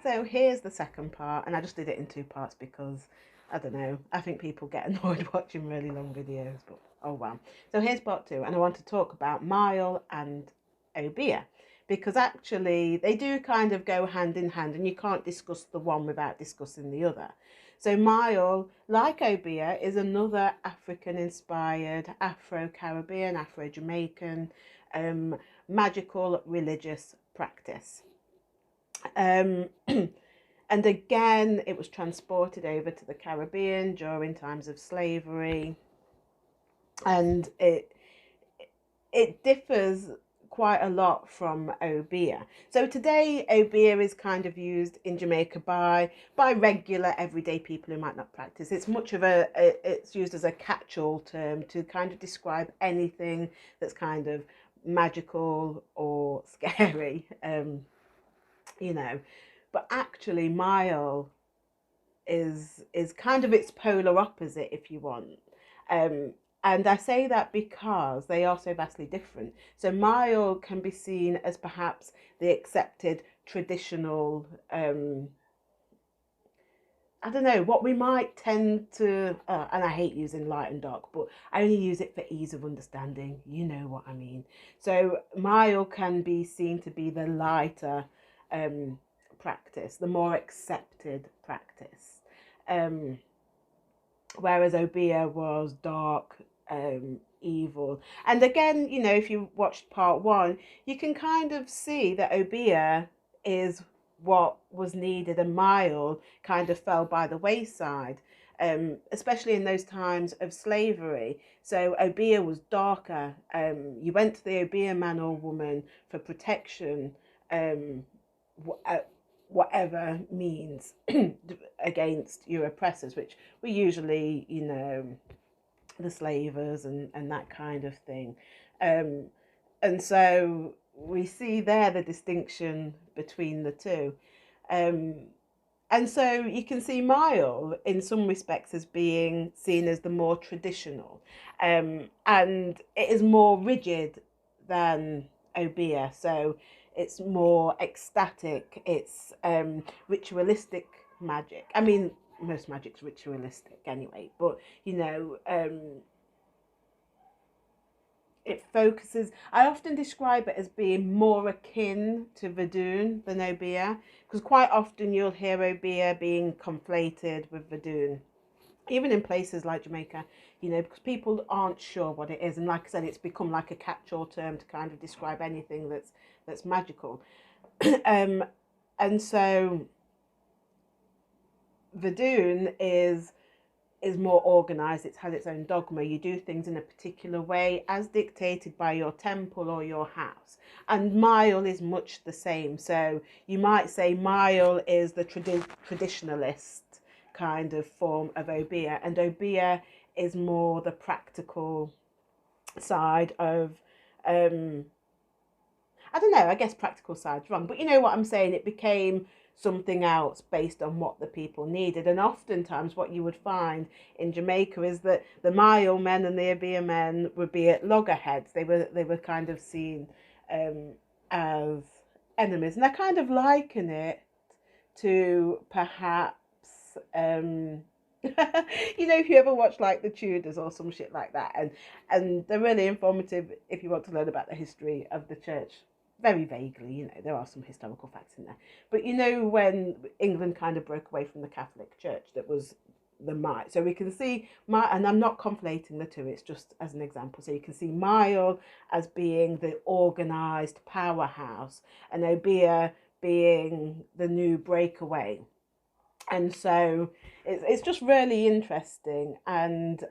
So here's the second part, and I just did it in two parts because I don't know, I think people get annoyed watching really long videos, but oh well. So here's part two, and I want to talk about myal and obeah, because actually they do kind of go hand in hand, and you can't discuss the one without discussing the other. So myal, like obeah, is another African-inspired, Afro-Caribbean, Afro-Jamaican, magical religious practice. Um, and again, it was transported over to the Caribbean during times of slavery, and it differs quite a lot from obeah. So today, obeah is kind of used in Jamaica by regular everyday people who might not practice. It's much of it's used as a catch-all term to kind of describe anything that's kind of magical or scary. You know, but actually myal is kind of its polar opposite, if you want. um and I say that because they are so vastly different. So myal can be seen as perhaps the accepted traditional, I don't know, what we might tend to, and I hate using light and dark, but I only use it for ease of understanding. You know what I mean. So myal can be seen to be the lighter practice, the more accepted practice. Um, Whereas obeah was dark, evil. And again, you know, if you watched part one, you can kind of see that obeah is what was needed, and myal kind of fell by the wayside, especially in those times of slavery. So obeah was darker. You went to the obeah man or woman for protection, um, whatever means, against your oppressors, which were usually, you know, the slavers and that kind of thing. Um, and so we see there the distinction between the two. Um, and so you can see myal in some respects as being seen as the more traditional, and it is more rigid than obeah. So it's more ecstatic, it's ritualistic magic. I mean, most magic's ritualistic anyway, but you know, it focuses, I often describe it as being more akin to Vadoon than obeah, because quite often you'll hear obeah being conflated with Vadoon, even in places like Jamaica, you know, because people aren't sure what it is. And like I said, it's become like a catch-all term to kind of describe anything that's magical. And so Vadoon is more organized. It's had its own dogma. You do things in a particular way as dictated by your temple or your house. And myal is much the same. So you might say myal is the traditionalist kind of form of obeah, and obeah is more the practical side of, I don't know, I guess practical side's wrong, but you know what I'm saying. It became something else based on what the people needed. And oftentimes what you would find in Jamaica is that the myal men and the obeah men would be at loggerheads. They were kind of seen as enemies. And I kind of liken it to perhaps, you know, if you ever watch like the Tudors or some shit like that, and they're really informative if you want to learn about the history of the church, very vaguely. You know, there are some historical facts in there, but you know, when England kind of broke away from the Catholic Church, that was the myal. So we can see and I'm not conflating the two, it's just as an example. So you can see myal as being the organized powerhouse, and obeah being the new breakaway. And so it's just really interesting. And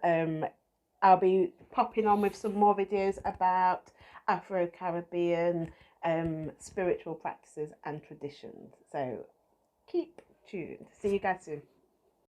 I'll be popping on with some more videos about Afro-Caribbean spiritual practices and traditions. So keep tuned. See you guys soon.